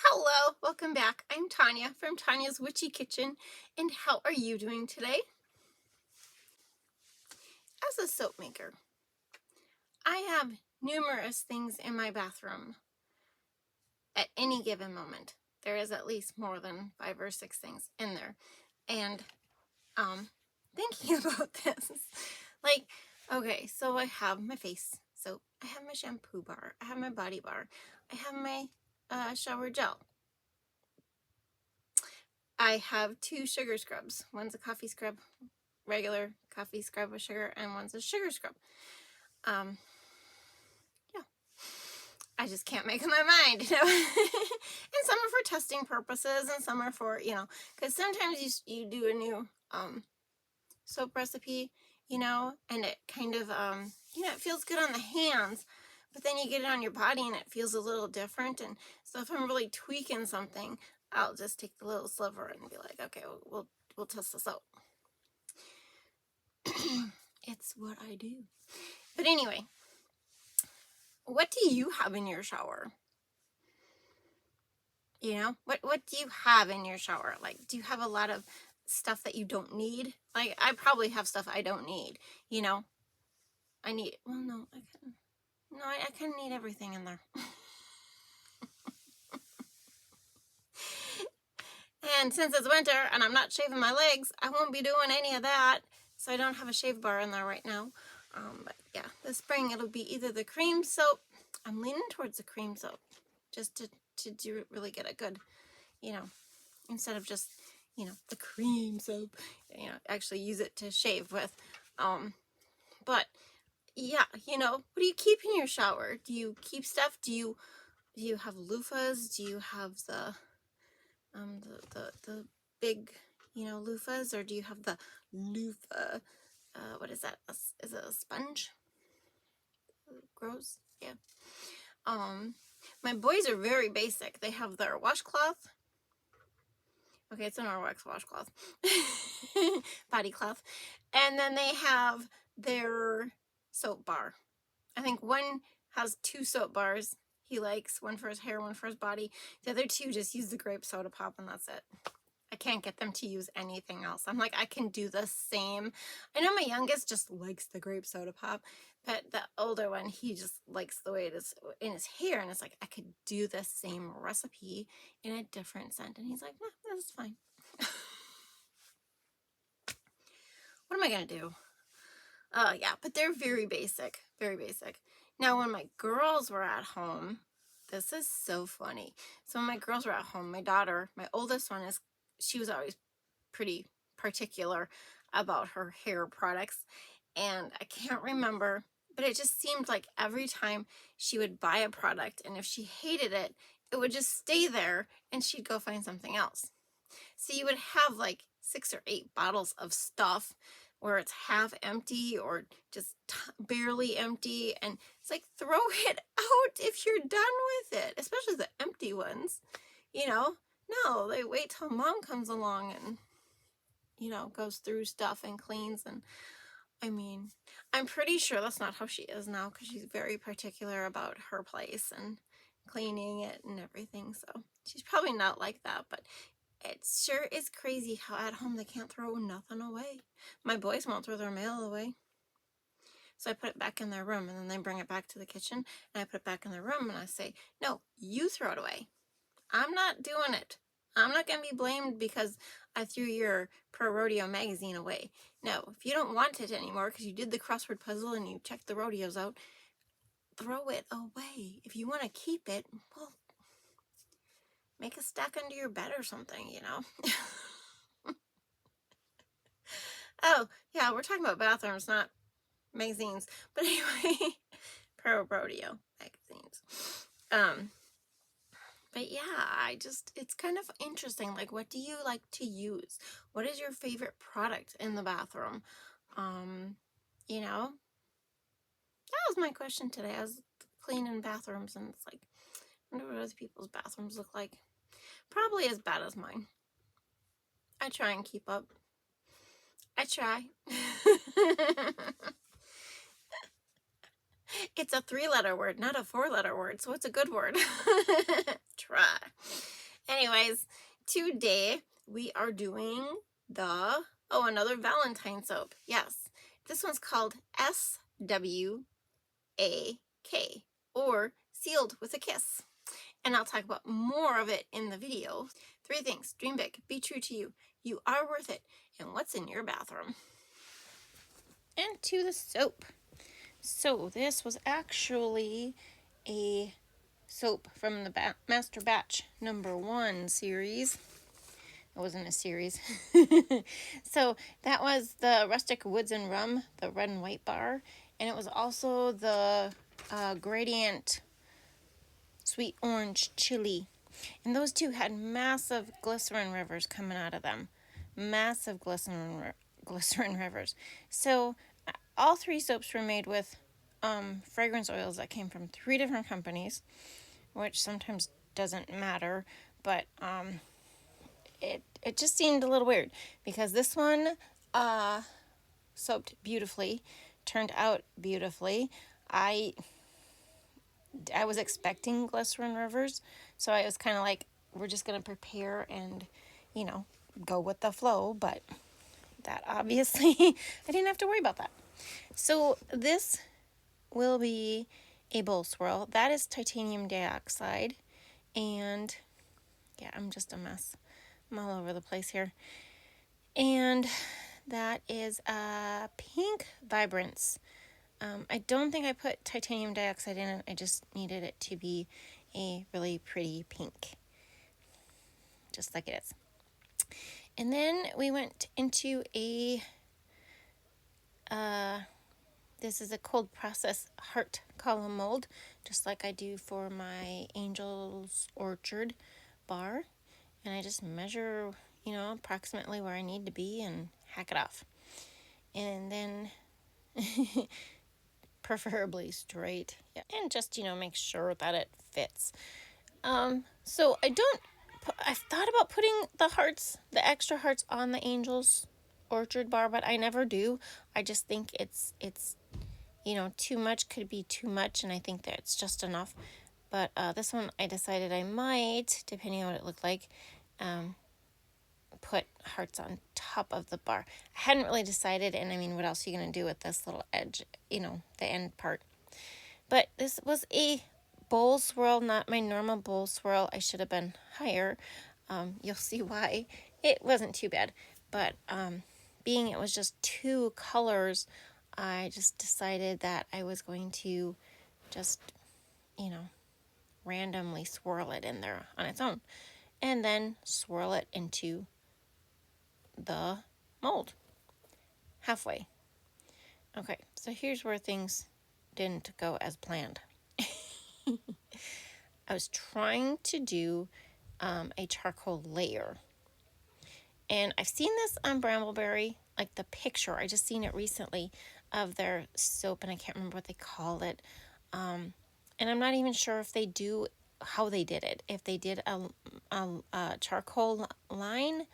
Hello, welcome back. I'm Tonya from Tonya's Witchy Kitchen, and how are you doing today? As a soap maker, I have numerous things in my bathroom at any given moment. There is at least more than 5 or 6 things in there. And thinking about this, like, okay, so I have my face soap, I have my shampoo bar, I have my body bar, I have my shower gel. I have 2 sugar scrubs. One's a coffee scrub, regular coffee scrub with sugar, and one's a sugar scrub. Yeah, I just can't make up my mind, And some are for testing purposes, and some are for, because sometimes you do a new soap recipe, and it kind of, it feels good on the hands, but then you get it on your body and it feels a little different. And so if I'm really tweaking something, I'll just take the little sliver and be like, okay, we'll test this out. It's what I do. But anyway, what do you have in your shower? What do you have in your shower? Like, do you have a lot of stuff that you don't need? Like, I probably have stuff I don't need, I need, well, no, I kind of need everything in there. And since it's winter and I'm not shaving my legs, I won't be doing any of that. So I don't have a shave bar in there right now. But yeah, this spring it'll be either the cream soap. I'm leaning towards the cream soap just to really get a good, instead of just, the cream soap, actually use it to shave with. But yeah, what do you keep in your shower? Do you keep stuff? Do you have loofahs? Do you have the big, loofahs, or do you have the loofah? What is that? Is it a sponge? Gross. Yeah. My boys are very basic. They have their washcloth. Okay, it's an Norwex washcloth. Body cloth. And then they have their soap bar. I think one has 2 soap bars he likes, one for his hair, one for his body. The other 2 just use the grape soda pop, and that's it. I can't get them to use anything else. I'm like, I can do the same. I know my youngest just likes the grape soda pop, but the older one, he just likes the way it is in his hair. And it's like, I could do the same recipe in a different scent. And he's like, no, this is fine. What am I going to do? Yeah, but they're very basic, very basic. Now, when my girls were at home, this is so funny. So when my girls were at home, my daughter, my oldest one, she was always pretty particular about her hair products. And I can't remember, but it just seemed like every time she would buy a product, and if she hated it, it would just stay there and she'd go find something else. So you would have like 6 or 8 bottles of stuff where it's half empty or just barely empty. And it's like, throw it out if you're done with it, especially the empty ones. No, they wait till mom comes along and, goes through stuff and cleans. And I mean, I'm pretty sure that's not how she is now, because she's very particular about her place and cleaning it and everything. So she's probably not like that, but it sure is crazy how at home they can't throw nothing away. My boys won't throw their mail away. So I put it back in their room, and then they bring it back to the kitchen, and I put it back in their room, and I say, no, you throw it away. I'm not doing it. I'm not going to be blamed because I threw your Pro Rodeo magazine away. No, if you don't want it anymore because you did the crossword puzzle and you checked the rodeos out, throw it away. If you want to keep it, well, make a stack under your bed or something, Oh, yeah, we're talking about bathrooms, not magazines. But anyway, Pro Rodeo magazines. But yeah, it's kind of interesting. Like, what do you like to use? What is your favorite product in the bathroom? That was my question today. I was cleaning bathrooms, and it's like, I wonder what other people's bathrooms look like. Probably as bad as mine. I try and keep up. I try. It's a 3-letter word, not a 4-letter word, so it's a good word. Try. Anyways, today we are doing another Valentine soap. Yes, this one's called S.W.A.K, or Sealed with a Kiss. And I'll talk about more of it in the video. 3 things: dream big, be true to you, you are worth it, and what's in your bathroom. And to the soap. So this was actually a soap from the Master Batch #1 series. It wasn't a series. So that was the Rustic Woods and Rum, the red and white bar. And it was also the Gradient Sweet Orange Chili. And those two had massive glycerin rivers coming out of them. Massive glycerin rivers. So all 3 soaps were made with fragrance oils that came from 3 different companies, which sometimes doesn't matter, but it just seemed a little weird because this one soaped beautifully, turned out beautifully. I was expecting glycerin rivers, so I was kind of like, we're just going to prepare and, go with the flow, but that obviously, I didn't have to worry about that. So this will be a bowl swirl. That is titanium dioxide, and yeah, I'm just a mess. I'm all over the place here. And that is a pink vibrance. I don't think I put titanium dioxide in it. I just needed it to be a really pretty pink, just like it is. And then we went into this is a cold process heart column mold, just like I do for my Angel's Orchard bar. And I just measure, approximately where I need to be and hack it off. And then preferably straight. Yeah. And just, make sure that it fits. So I've thought about putting the extra hearts on the Angel's Orchard bar, but I never do. I just think it's too much could be too much, and I think that it's just enough. But this one, I decided I might, depending on what it looked like, put hearts on top of the bar. I hadn't really decided, and I mean, what else are you going to do with this little edge, the end part? But this was a bowl swirl, not my normal bowl swirl. I should have been higher. You'll see why. It wasn't too bad, but being it was just 2 colors, I just decided that I was going to just, randomly swirl it in there on its own, and then swirl it into the mold halfway. Okay, so here's where things didn't go as planned. I was trying to do a charcoal layer, and I've seen this on Brambleberry, like the picture. I just seen it recently of their soap, and I can't remember what they call it. And I'm not even sure if they do how they did it. If they did a charcoal line,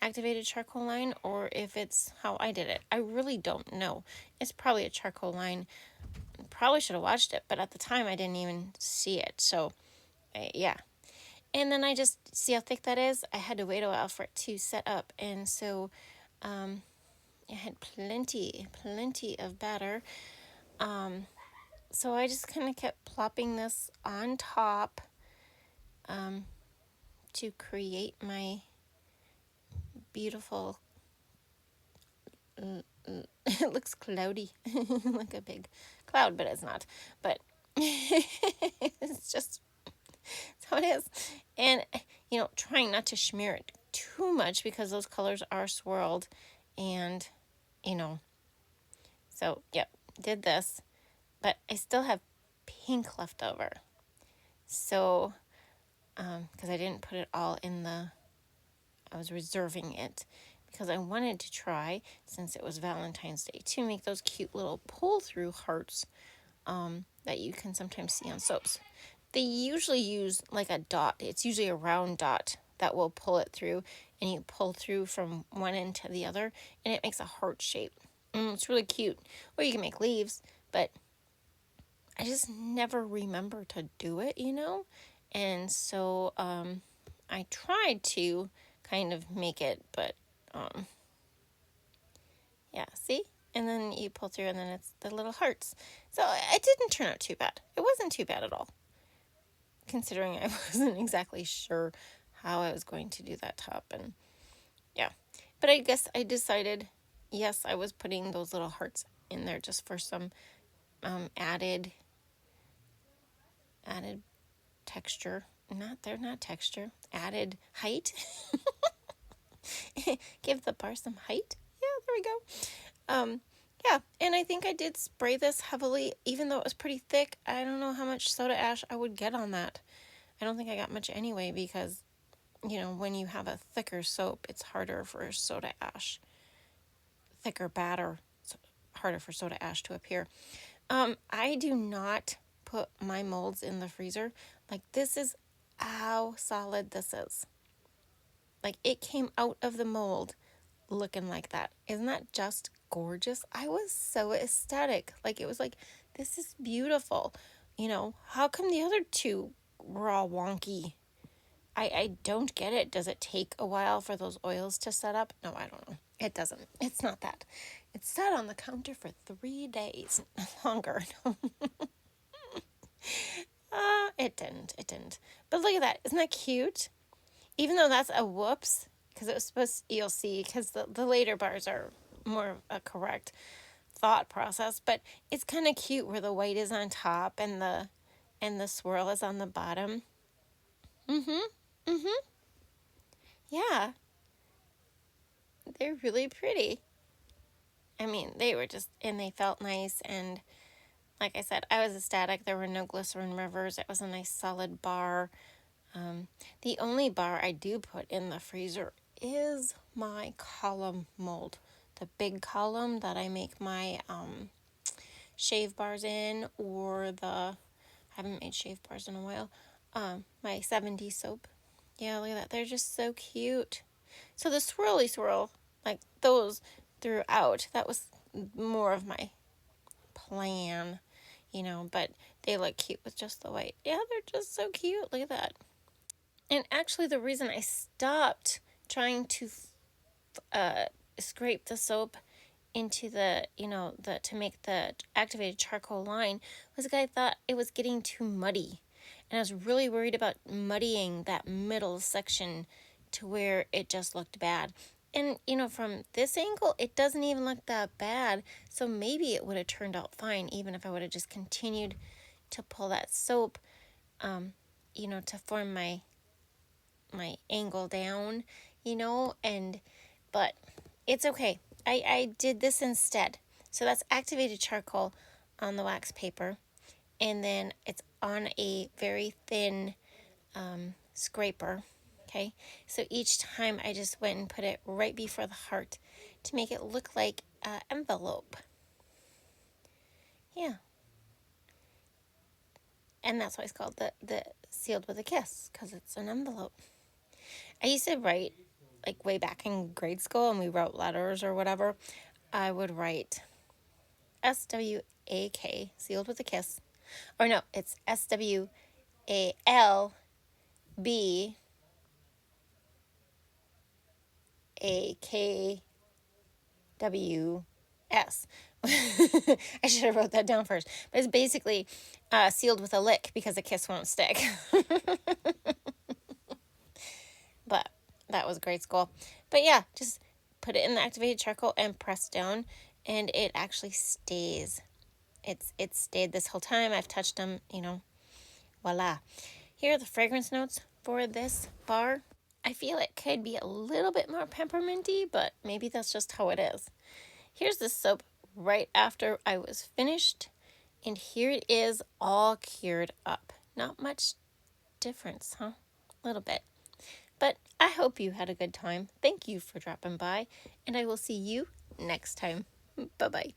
activated charcoal line, or if it's how I did it. I really don't know. It's probably a charcoal line. Probably should have watched it, but at the time I didn't even see it. So, yeah. And then I just see how thick that is. I had to wait a while for it to set up, and so I had plenty of batter. So I just kind of kept plopping this on top to create my beautiful, it looks cloudy, like a big cloud, but it's not. But it's just, it's how it is. And, trying not to smear it too much because those colors are swirled. And, so, yep, did this. But I still have pink left over. So, because I didn't put it all in I was reserving it because I wanted to try, since it was Valentine's Day, to make those cute little pull-through hearts that you can sometimes see on soaps. They usually use like a dot. It's usually a round dot that will pull it through, and you pull through from one end to the other, and it makes a heart shape. It's really cute. Or you can make leaves, but I just never remember to do it, And so I tried to kind of make it, but yeah, see? And then you pull through and then it's the little hearts. So it didn't turn out too bad. It wasn't too bad at all, considering I wasn't exactly sure how I was going to do that top. And yeah, but I guess I decided, yes, I was putting those little hearts in there just for some added texture. They're not texture, added height. Give the bar some height. Yeah, there we go. Yeah, and I think I did spray this heavily, even though it was pretty thick. I don't know how much soda ash I would get on that. I don't think I got much anyway, because, when you have a thicker soap, it's harder for soda ash. Thicker batter, it's harder for soda ash to appear. I do not put my molds in the freezer. Like, this is how solid this is. Like, it came out of the mold looking like that. Isn't that just gorgeous? I was so ecstatic. Like, it was like, this is beautiful. How come the other two were all wonky? I don't get it. Does it take a while for those oils to set up? No, I don't know. It doesn't. It's not that. It sat on the counter for 3 days. Longer. It didn't. It didn't. But look at that. Isn't that cute? Even though that's a whoops, because it was supposed to, you'll see, because the later bars are more a correct thought process, but it's kind of cute where the white is on top and the swirl is on the bottom. Yeah, they're really pretty. I mean, they were just, and they felt nice, and like I said, I was ecstatic. There were no glycerin rivers. It was a nice solid bar. The only bar I do put in the freezer is my column mold. The big column that I make my shave bars in, or I haven't made shave bars in a while, my 70 soap. Yeah, look at that. They're just so cute. So the swirly swirl, like those throughout, that was more of my plan, but they look cute with just the white. Yeah, they're just so cute. Look at that. And actually, the reason I stopped trying to scrape the soap into to make the activated charcoal line was because I thought it was getting too muddy. And I was really worried about muddying that middle section to where it just looked bad. And, from this angle, it doesn't even look that bad. So maybe it would have turned out fine, even if I would have just continued to pull that soap, to form my angle down, but it's okay. I did this instead. So that's activated charcoal on the wax paper, and then it's on a very thin scraper. Okay, so each time I just went and put it right before the heart to make it look like an envelope. Yeah, and that's why it's called the sealed with a kiss, because it's an envelope. I used to write, like, way back in grade school, and we wrote letters or whatever. I would write S.W.A.K, sealed with a kiss. Or no, it's S.W.A.K.W.S. I should have wrote that down first. But it's basically sealed with a lick, because a kiss won't stick. But that was grade school. But yeah, just put it in the activated charcoal and press down, and it actually stays. It's stayed this whole time. I've touched them, voila. Here are the fragrance notes for this bar. I feel it could be a little bit more pepperminty, but maybe that's just how it is. Here's the soap right after I was finished, and here it is all cured up. Not much difference, huh? A little bit. But I hope you had a good time. Thank you for dropping by, and I will see you next time. Bye-bye.